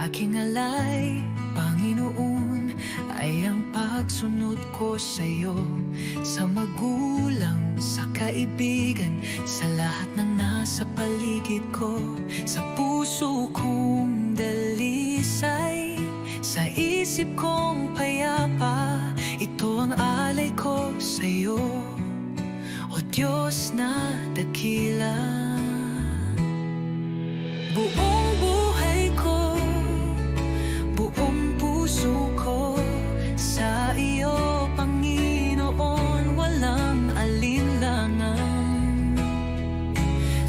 aking alay, Panginoon, ay ang pagsunod ko sa'yo. Sa magulang, sa kaibigan, sa lahat ng nasa paligid ko. Sa puso kong dalisay, sa isip kong payapa, ito ang alay ko sa'yo, O Diyos na dakila. Buong buhay ko, buong puso ko, sa iyo, Panginoon, walang alinlangan.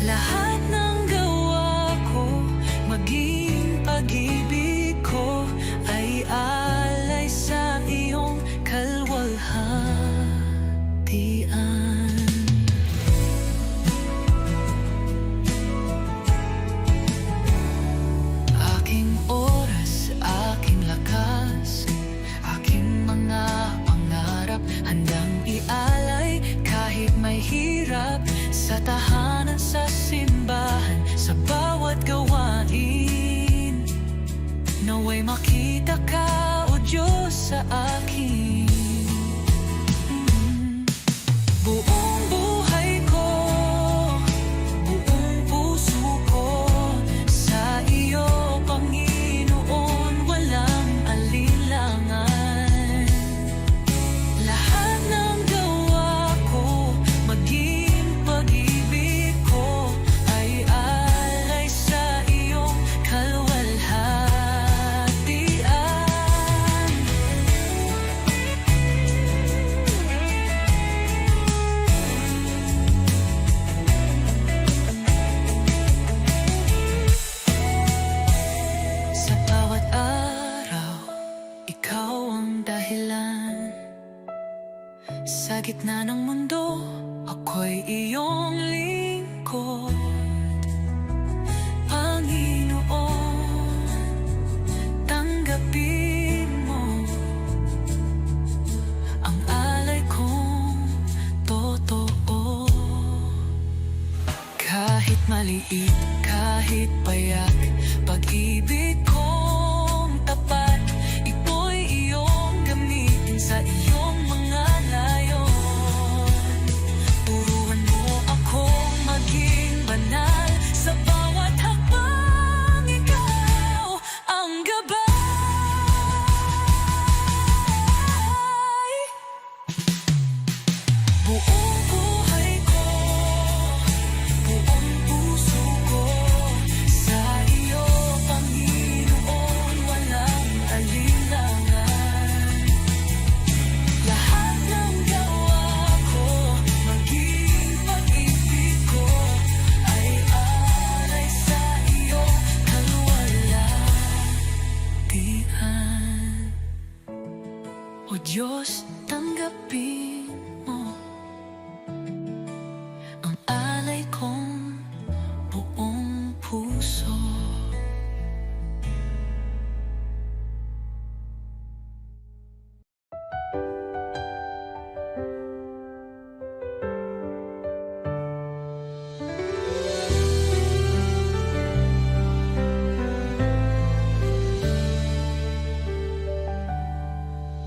Lahat ng gawa ko, maging pag-ibig ko, ay alay sa iyong kalwalhatian. Aking oras, aking lakas, aking mga pangarap, handang ialay kahit may hirap. Sa tahanan, sa simbahan, sa bawat gawain, naway makita ka, O Diyos, sa akin. Buong buhay ko, buong puso ko, sa iyo, Panginoon, walang alinlangan. Lahat ng gawa ko, maging pag-ibig ko, ay alay sa iyong kalwalhatian. Sa bawat araw, ikaw ang dahilan. Sa gitna ng mundo, ako'y iyong lingkod. Panginoon, tanggapin mo ang alay kong totoo. Kahit maliit, kahit payak, pag-ibig kong tapat, ito'y iyong gamitin sa iyong mga layon. Turuan mo akong maging banal, sa bawat hakbang ikaw ang gabay. Buong buhay ko, buong puso ko, sa iyo, Panginoon, walang alinlangan. Lahat ng gawa ko, maging pag-ibig ko, ay alay sa iyo, kalwalhatian. O Diyos, tanggapin mo ang alay kong buong puso.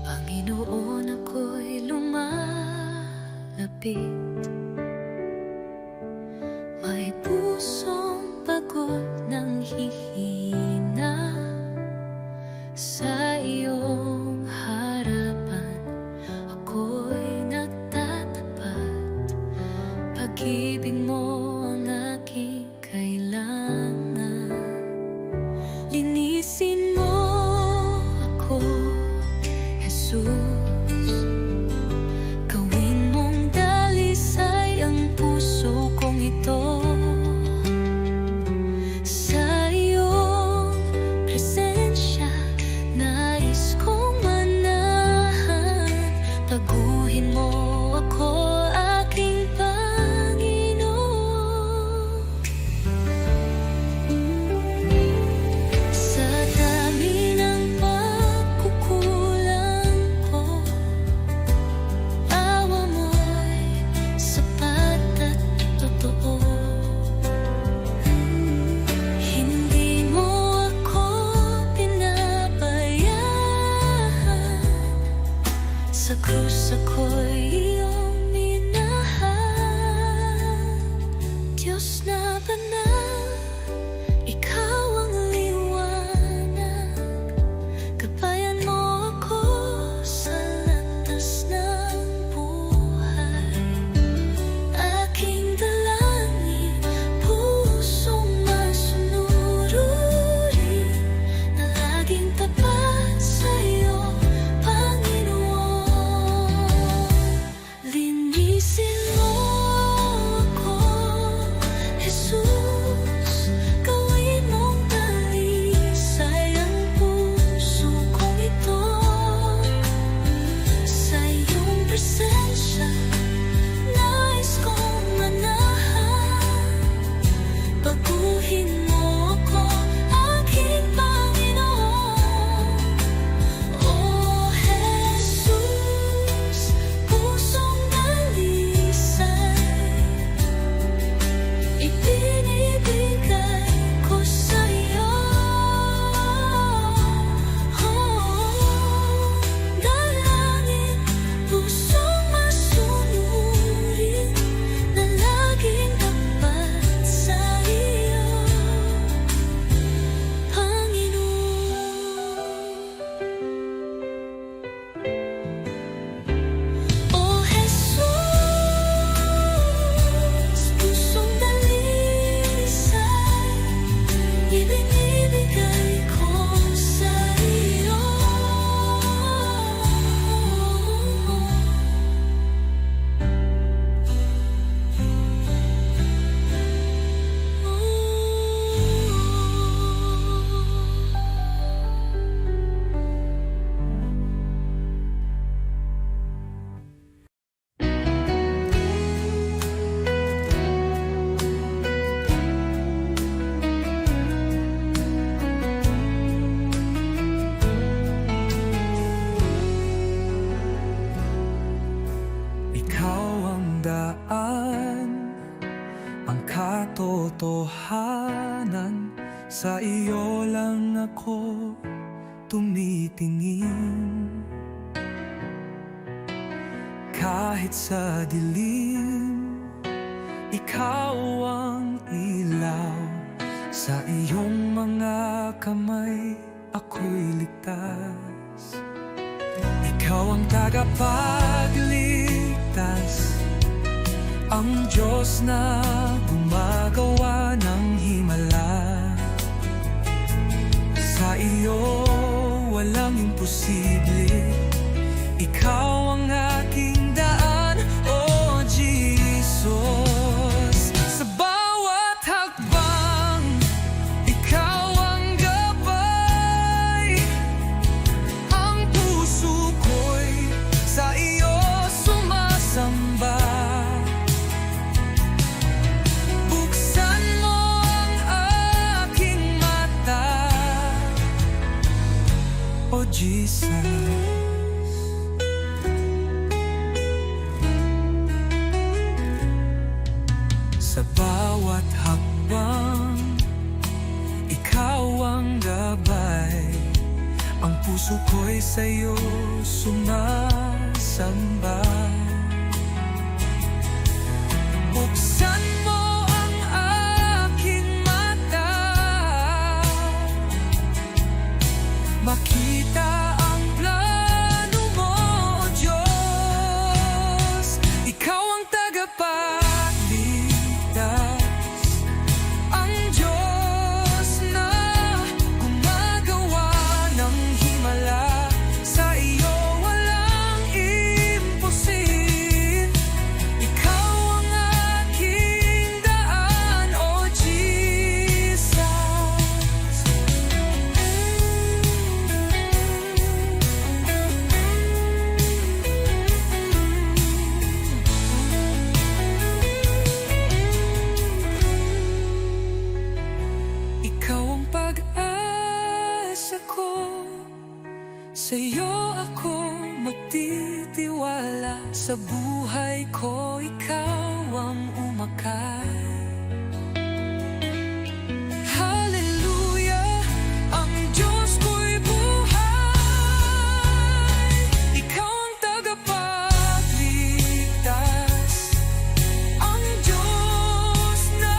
Panginoon, ako'y lumalapit, may pusong pagod ng hihina. Sa iyong harapan, ako'y nagtatapat, pag-ibig mo ang aking kailangan. Linisin mo ako, Jesus, gawin mong dalisay ang puso kong ito. Sa iyong presensya, nais kong manahan. Taguhin mo ako, aking Panginoon. Diyos na banal, Ikaw ang liwanag. Gabayan mo ako sa landas ng buhay. Aking dalangin, pusong masunurin, na laging tapat sa'yo, Panginoon. Linisin mo ako, Jesus. Gawin mong dalisay ang puso kong ito. Sa iyong presensya, nais kong manahan. Baguhin mo ako, aking Panginoon. Oh Jesus, pusong dalisay, ibinibigay ko sa'yo. Dalangin, pusong masunurin, na laging tapat sa iyo, Panginoon. Oh Jesus, pusong dalisay, ibinibigay ko sa iyo. Ikaw ang daan, ang katotohanan. Sa iyo lang ako tumitingin. Kahit sa dilim, ikaw ang ilaw. Sa iyong mga kamay, ako'y ligtas. Ikaw ang tagapagligtas, ang Diyos na gumagawa ng himala. Sa iyo walang imposible, ikaw ang aking daan, oh Jesus. Sa bawat hakbang, ikaw ang gabay. Ang puso ko'y sa iyo sumasamba. Buksan mo ang aking mata, oh Jesus. Sa bawat hakbang, ikaw ang gabay. Ang puso ko'y sa'yo sumasamba. Buksan mo ang aking mata, makita ang plano mo, O Diyos. Ikaw ang tagapagligtas, ang Diyos na gumagawa ng himala. Sa iyo walang imposible, ikaw ang aking daan, O Jesus. Ikaw ang pag-asa ko, sa iyo ako magtitiwala. Sa buhay ko ikaw ang umakay. Hallelujah, ang Diyos ko'y buhay. Ikaw ang tagapagligtas, ang Diyos na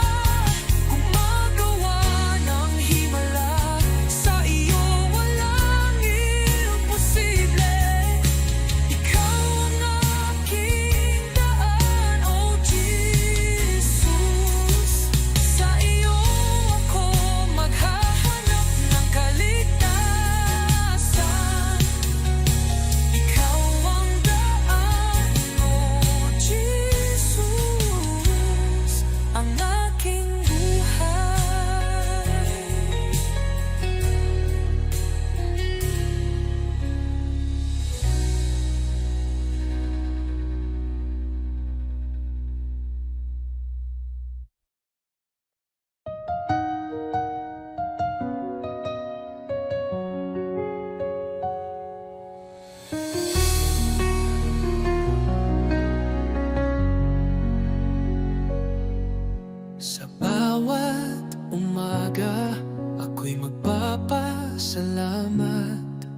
salamat.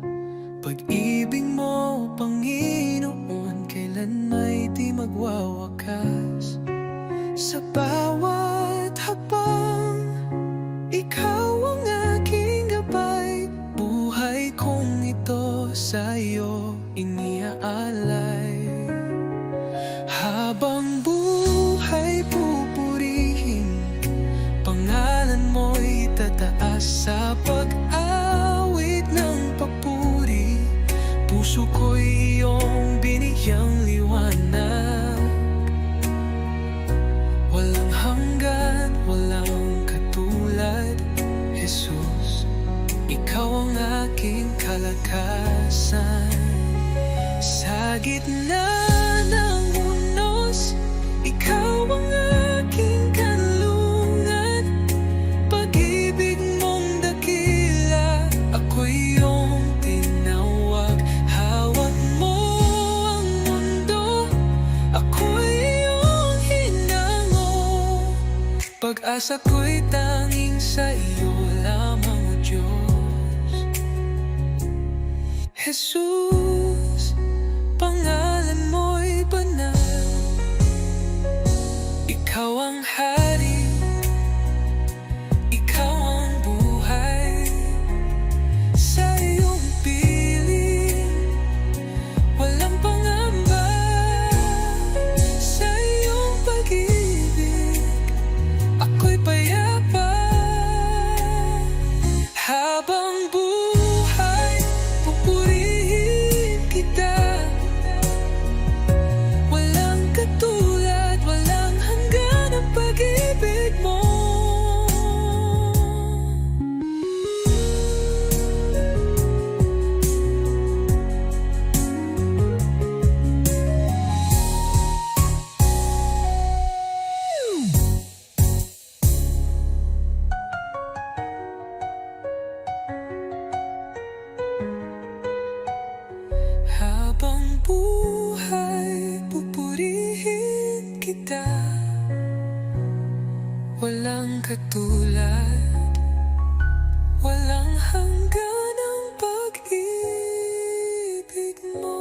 Pag-ibig mo, Panginoon, kailan may di magwawakas. Sa bawat hakbang, ikaw ang aking gabay. Buhay kong ito sa'yo iniaalay. Habang buhay pupurihin, pangalan mo'y tataas sa pag-awit ng papuri. Puso ko'y iyong binigyang liwanag. Walang hanggan, walang katulad, Jesus. Ikaw ang aking kalakasan. Sa gitna ng unos, ikaw ang aking kanlungan. Pag-ibig mong dakila, ako'y iyong tinawag. Hawak mo ang mundo, ako'y iyong hinango. Pag-asa ko'y tanging sa iyo lamang, O Diyos. Jesus, pangalan mo'y banal. Ikaw ang hari, ikaw ang buhay. Sa iyong piling, walang pangamba. Sa iyong pag-ibig, ako'y payapa. Habang buhay, pupurihin kita. Walang katulad, walang hanggan ang pag-ibig mo. Habang buhay, pupurihin kita. Walang katulad, walang hanggan ang pag-ibig mo.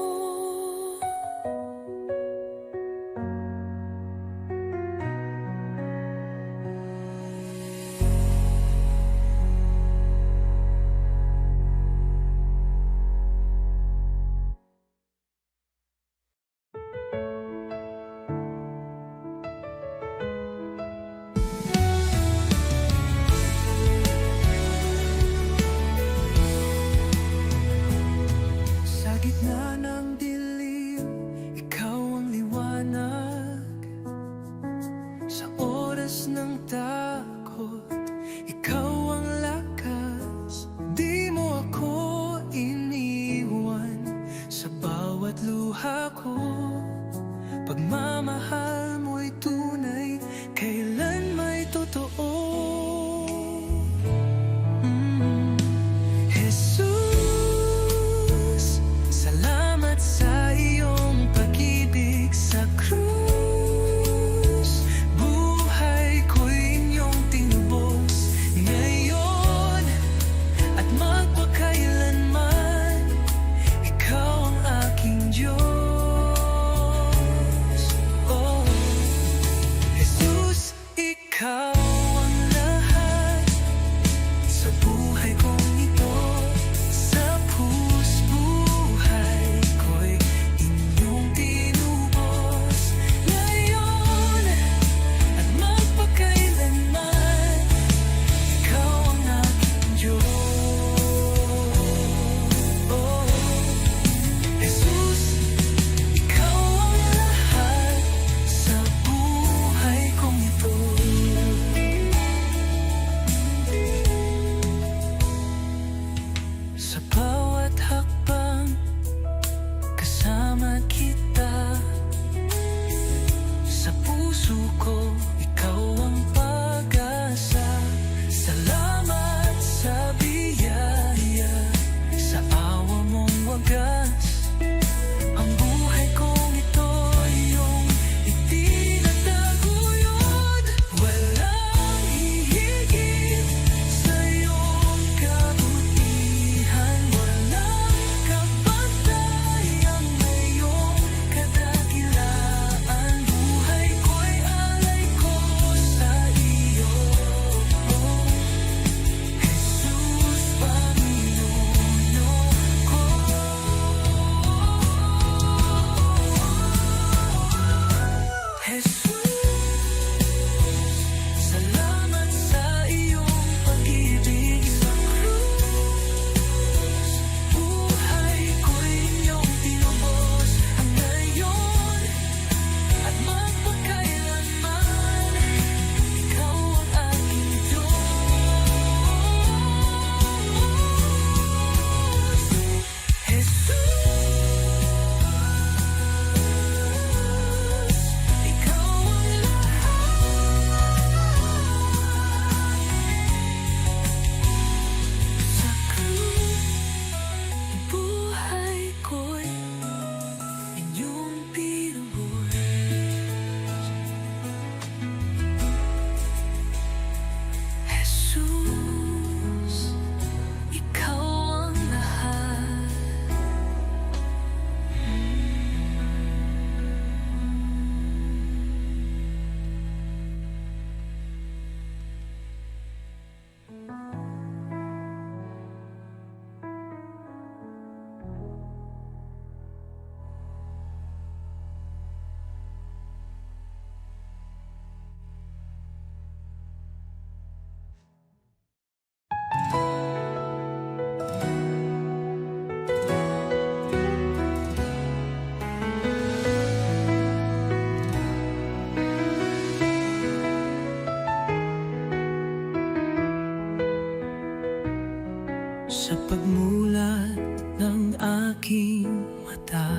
sa pagmulat ng aking mata.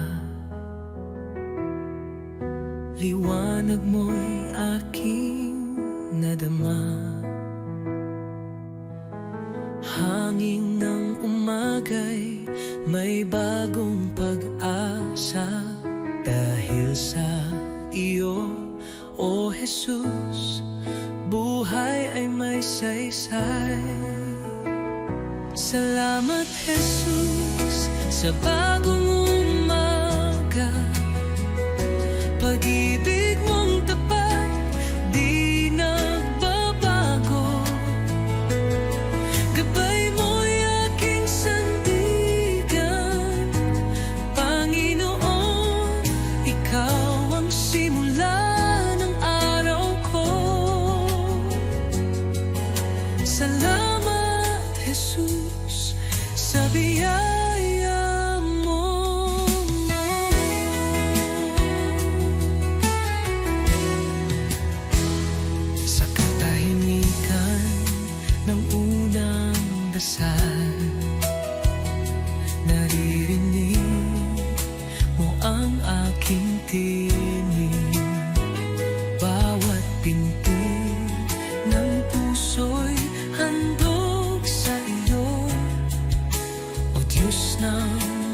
Liwanag mo'y aking nadama. Hangin ng umaga'y may bagong pag-asa. Dahil sa iyo, O Jesus, buhay ay may saysay. Salamat Jesus sa bagong umaga. Pag-ibig mong tapat, di nagbabago. Gabay mo'y aking sandigan. Panginoon, ikaw ang simula ng araw ko. Salamat Jesus sa biyaya mo. Sa katahimikan ng unang dasal, naririnig mo ang aking tinig. Bawat pinto ng puso'y handog sa iyo. O Diyos ng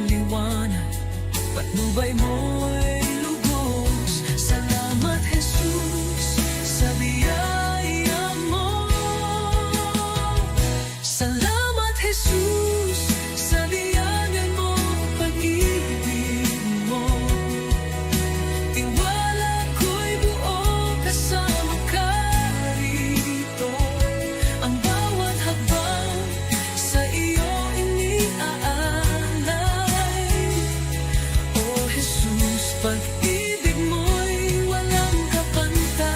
liwanag, patnubay mo'y lubos. Salamat Jesus sa biyaya mo. Salamat Jesus sa liwanag mo, pag-ibig mo. Tiwala ko'y buo kasama ka rito. Ang bawat hakbang sa iyo iniaalay. O Jesus, pag-ibig mo'y walang kapantay.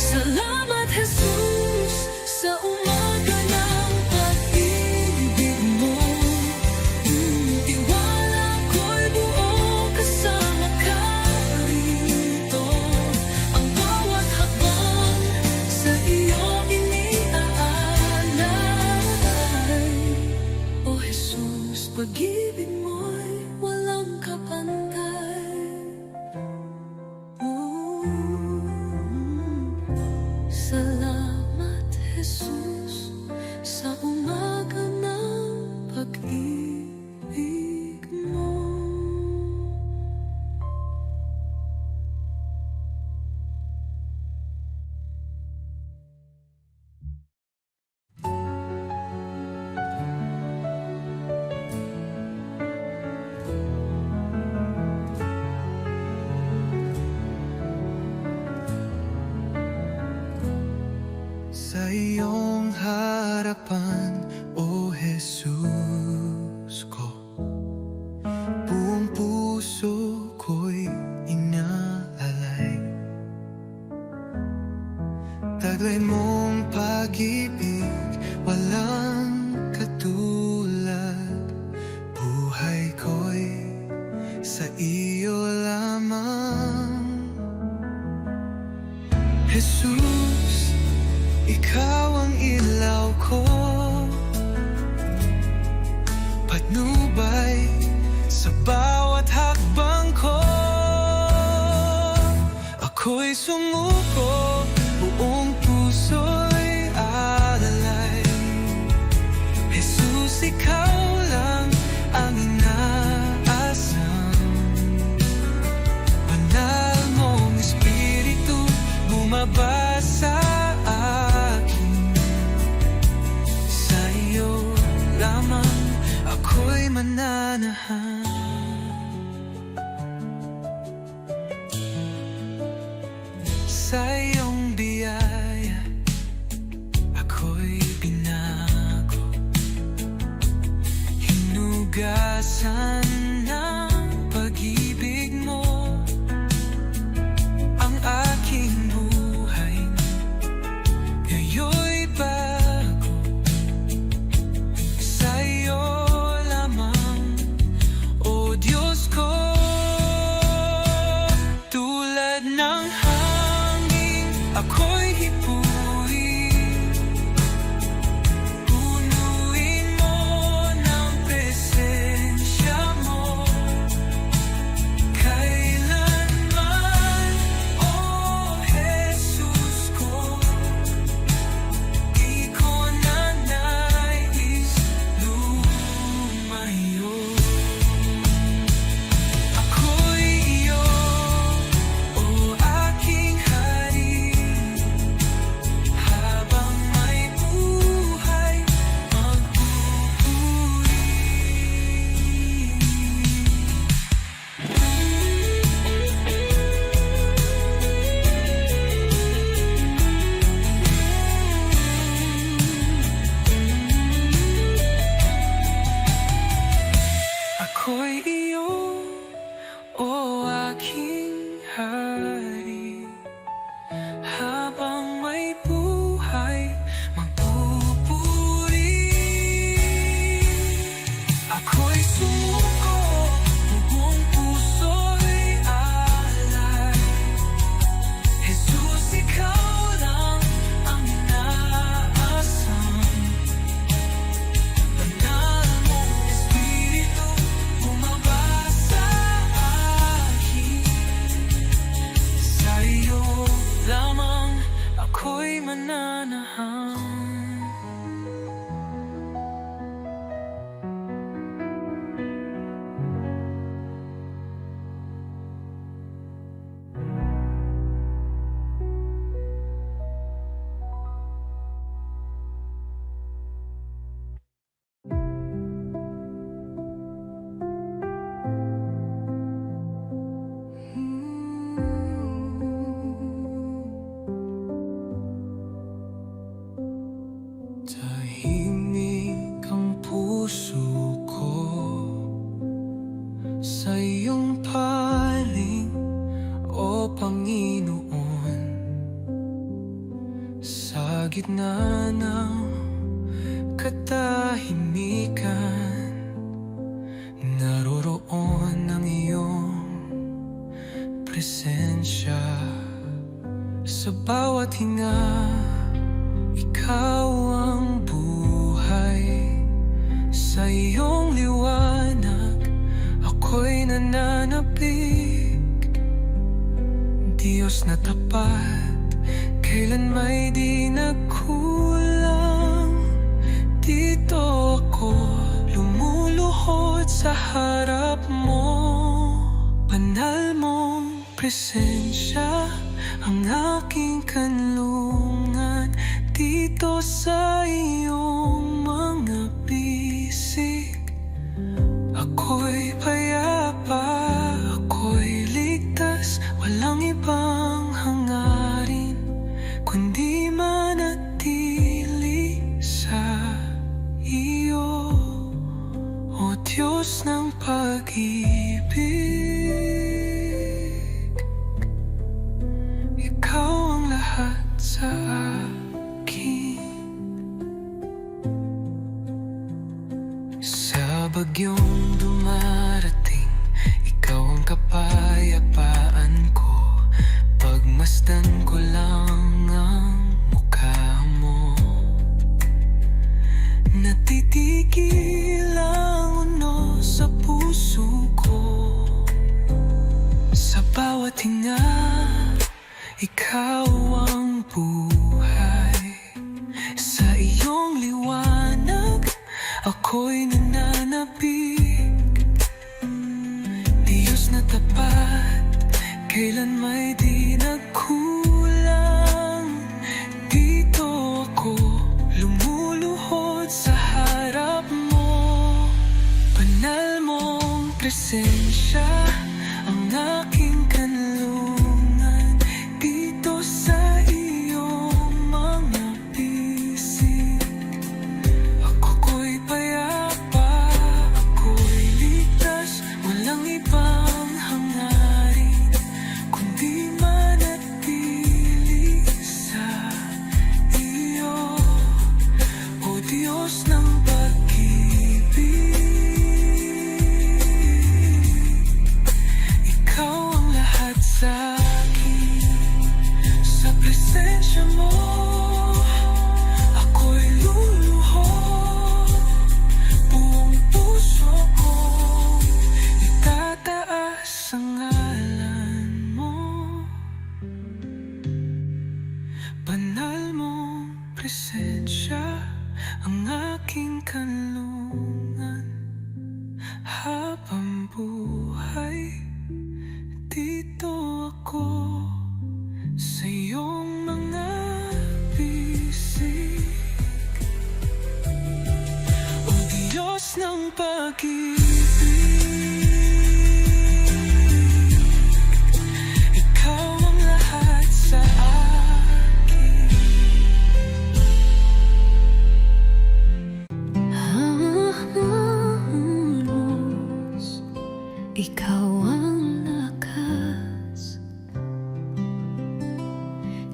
Salamat Jesus sa umaga ng pag-ibig mo. Tiwala ko'y buo kasama ka rito. Ang bawat hakbang sa iyo iniaalay. O Jesus, pag-ibig mo'y walang kapantay. Salamat Jesus sa umaga ng pag-ibig mo. Sa iyong harapan, O Jesus ko, buong puso ko'y inaalay. Taglay mong pag-ibig, walang katulad. Buhay ko'y sa iyo lamang. Jesus, ikaw ang ilaw ko, patnubay sa bawat hakbang ko. Ako'y sumuko, buong puso'y alalay. Jesus, ikaw lang ang inaasam. Banal mong Espiritu bumaba sa akin. Sa iyo lamang ako'y mananahan. Sa iyong biyaya ako'y binago. Hinugasan ng pag-ibig mo ang aking buhay. Ngayon'y bago. ng hangin, ako'y hipuin. Punuin mo ng presensya mo kailanman, oh Jesus ko. Di ko na nais lumayo. Ako'y iyo, o aking hari. Habang may buhay, magpupuri. Ako'y iyo, o aking hari. Habang may buhay, magpupuri. Ako'y sumuko, buong puso'y alay. Jesus, ikaw lang ang inaasam. Banal mong Espiritu, bumaba sa akin. Sa iyo lamang ako'y mananahang. Tahimik ang puso ko sa iyong paling, o Panginoon. Sa gitna ng katahimikan, naroroon ang iyong presensya. Sa bawat hinga, ikaw ang buhay. Sa iyong liwanag, ako'y nananapig. Diyos na tapat, kailan may di nagkulang. Dito ako lumuluhod sa harap mo. Banal mong presensya ang aking kanlungan. Dito sa iyong mga bisig, ako'y payapa, ako'y ligtas. Walang ibang hangarin kundi manatili sa iyo, o Diyos ng pag-ibig. Ikaw ang lahat sa akin. Sa bagyong dumarating, ikaw ang kapayapaan ko. Pagmasdan ko lang ang mukha mo. Natitigil ang uno sa puso ko. Sa bawat hinga, ikaw ang buhay. Sa iyong liwanag, ako'y nananapig. Diyos na tapat, kailan may di nagkulang. Dito ako lumuluhod sa harap mo. Banal mong presensya ang aking kanlungan. Dito sa iyong mga bisig, ako'y payapa, ako'y ligtas. Walang ibang hangarin kundi presensya mo, ako'y luluhod. Buong puso kong itataas ang ngalan mo. Banal mong presensya ang aking kanlungan. Habang buhay, dito ako sa iyong mga bisig. O Diyos ng pag-ibig, Ikaw ang lahat sa akin. Halos ikaw ang lakas,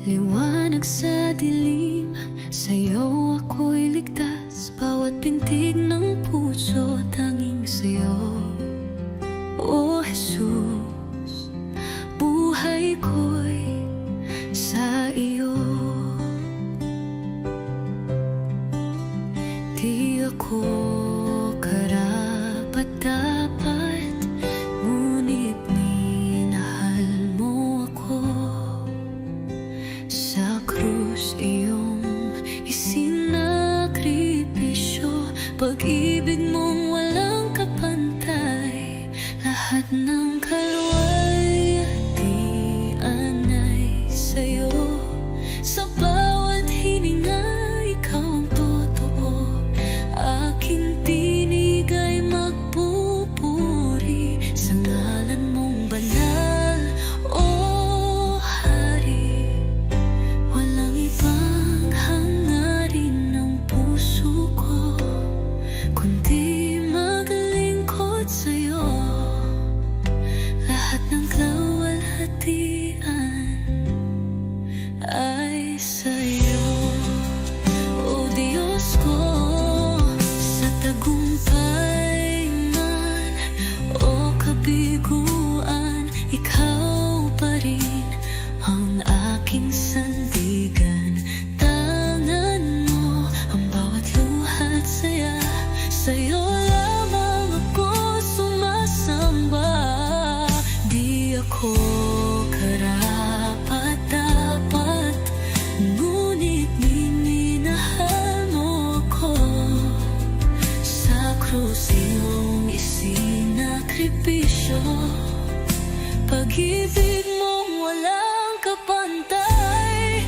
liwanag sa dilim, sa'yo ako'y ligtas. Bawat pintig ng puso, tanging sa'yo. O Jesus, buhay ko'y sa iyo. Di ako karapat-dapat, ngunit minahal mo ako. Sa krus iyong isinakripisyo, pag-ibig mong walang kapantay. Lahat ng kalwalhatian ay sa'yo. Sa bawat hininga, ikaw ang totoo. Aking tinig ay magpupuri sa ngalan mong banal, O Hari. Walang ibang hangarin ng puso ko, kundi maglingkod sa'yo. Lahat ng kalwalhatian ay sa'yo. O Diyos ko, sa tagumpay man o kabiguan, Ikaw pa rin ang aking sandigan. Tangan mo ang bawat luha at saya, sa'yo lamang ako sumasamba. Di ako karapat-dapat, ngunit minahal mo ako. Sa krus iyong isinakripisyo, pag-ibig mong walang kapantay.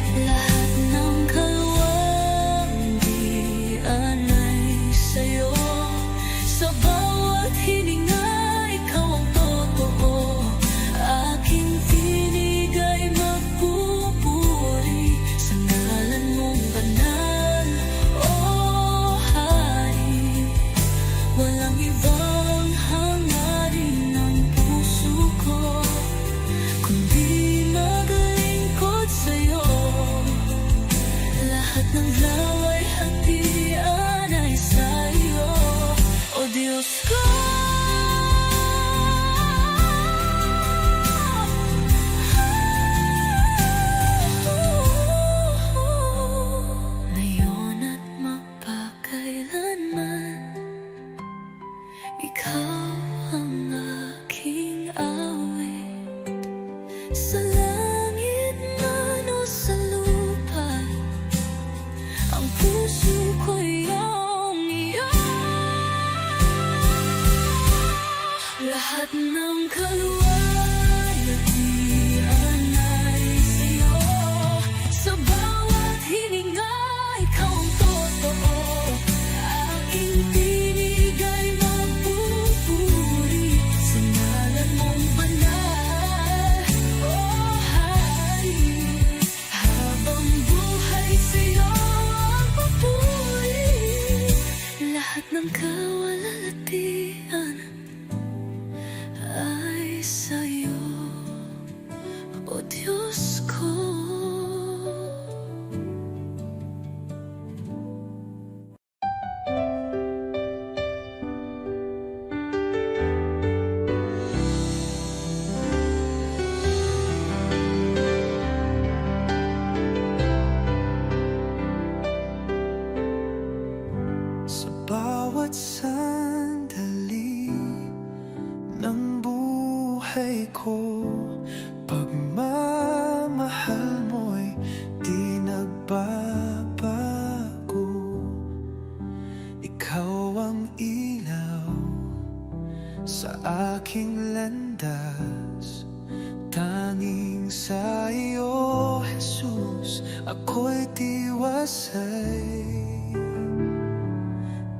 ako'y tiwasay.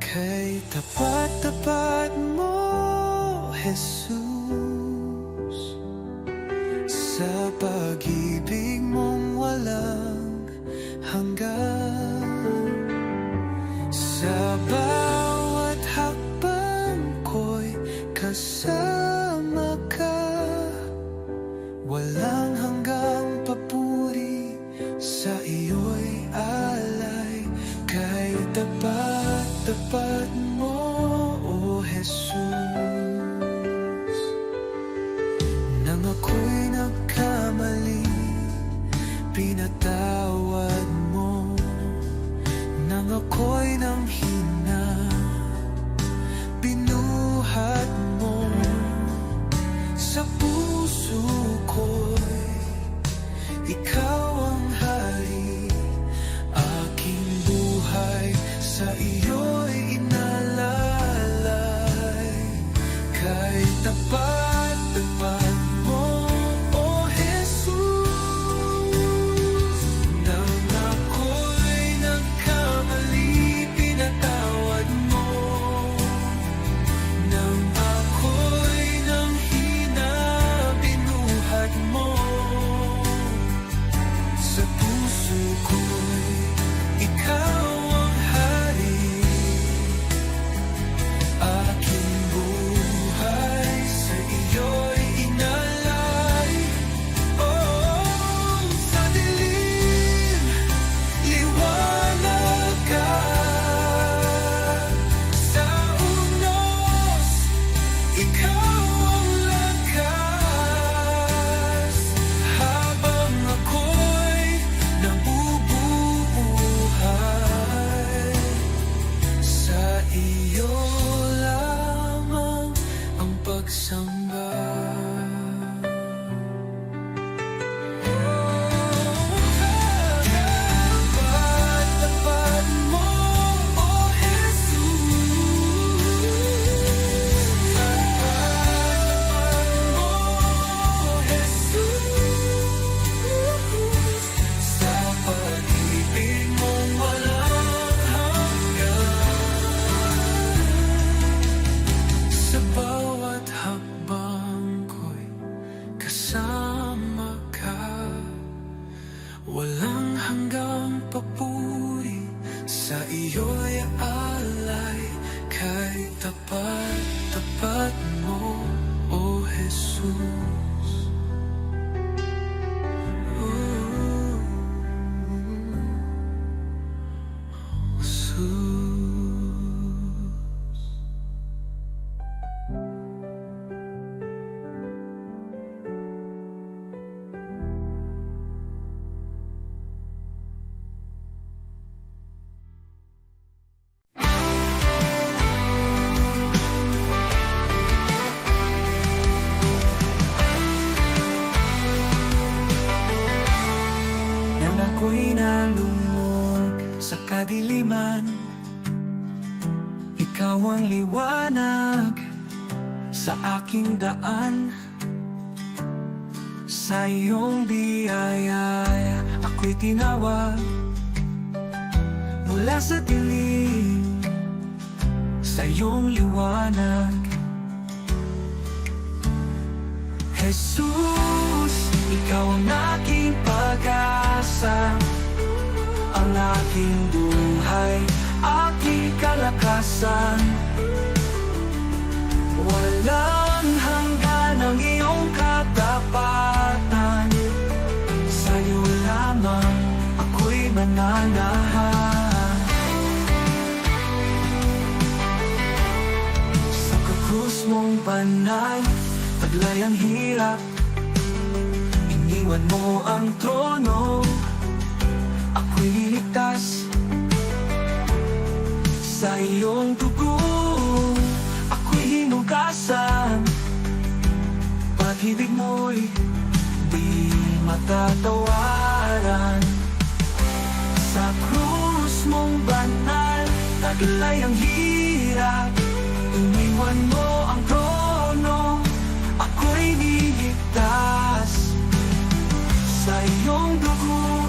Kay tapat-tapat mo, Jesus, sa pag-ibig mong walang hanggan. Sa bawat hakbang ko'y kasama ka, walang hanggang papuri, sa iyo'y alay. Kay tapat-tapat mo, O Jesus, nang ako'y nagkamali, pinatawad mo. Nang ako'y nanghina, binuhat mo. Sa puso ko'y ikaw ang hari, aking buhay sa iyo'y inalalay. Kay tapat-tapat mo, O Jesus, nang ako'y nagkamali, pinatawad mo. Nang ako'y nanghina, binuhat mo. Sa puso ko'y ikaw ang hari, aking buhay sa iyo'y inalay. Oh, sa dilim, liwanag ka. Sa unos, ikaw ang lakas. Habang ako'y nabubuhay, sa iyo lamang ang pagsamba. Tapat-tapat mo, O Jesus, tapat-tapat mo, O Jesus, sa pag-ibig mong walang hanggan. Sa bawat hakbang ko'y kasama ka, walang hanggang papuri, sa iyo'y alay. Kay tapat-tapat mo, O Jesus. Jesus. Nang ako'y nalungkot sa kadiliman, ikaw ang liwanag sa aking daan. Sa iyong biyaya ako'y tinawag mula sa dilim, sa iyong liwanag. Jesus, ikaw ang aking pag-asa, ang aking buhay, aking kalakasan. Walang hanggan ang iyong katapatan, sa iyo lamang ako'y mananahan. Sa krus mong banal, taglay ang hirap, iniwan mo ang trono, ako'y liligtas. Sa iyong dugo, ako'y hinugasan. Pag-ibig mo'y di matatawaran. Sa krus mong banal, taglay ang hirap, iniwan mo ang trono, ako'y niligtas. Sa iyong dugo,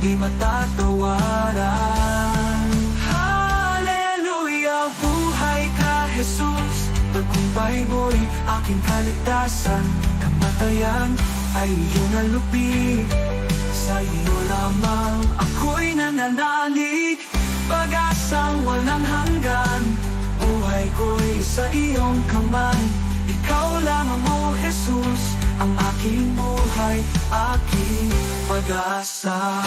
di matatawaran. Hallelujah, buhay ka Jesus, tagumpay mo'y aking kaligtasan. Kamatayan ay iyong nalupi, sa iyo lamang ako'y nananalig. Pag-asang walang hanggan, buhay ko'y sa iyong kamay. Ikaw lamang, O Jesus, ang aking buhay, aking pag-asa.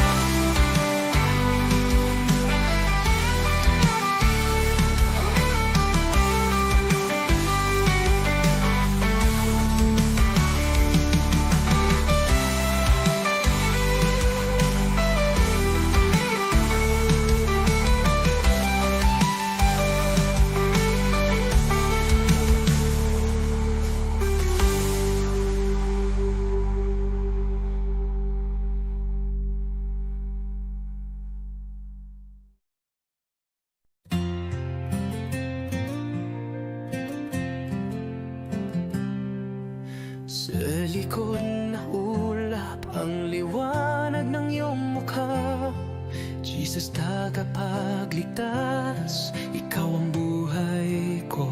Sa likod na ulap ang liwanag ng iyong mukha. Jesus, tagapagligtas, ikaw ang buhay ko.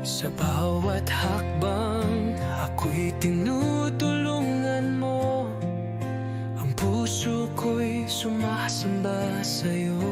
Sa bawat hakbang, ako'y tinutulungan mo. Ang puso ko'y sumasamba sa'yo.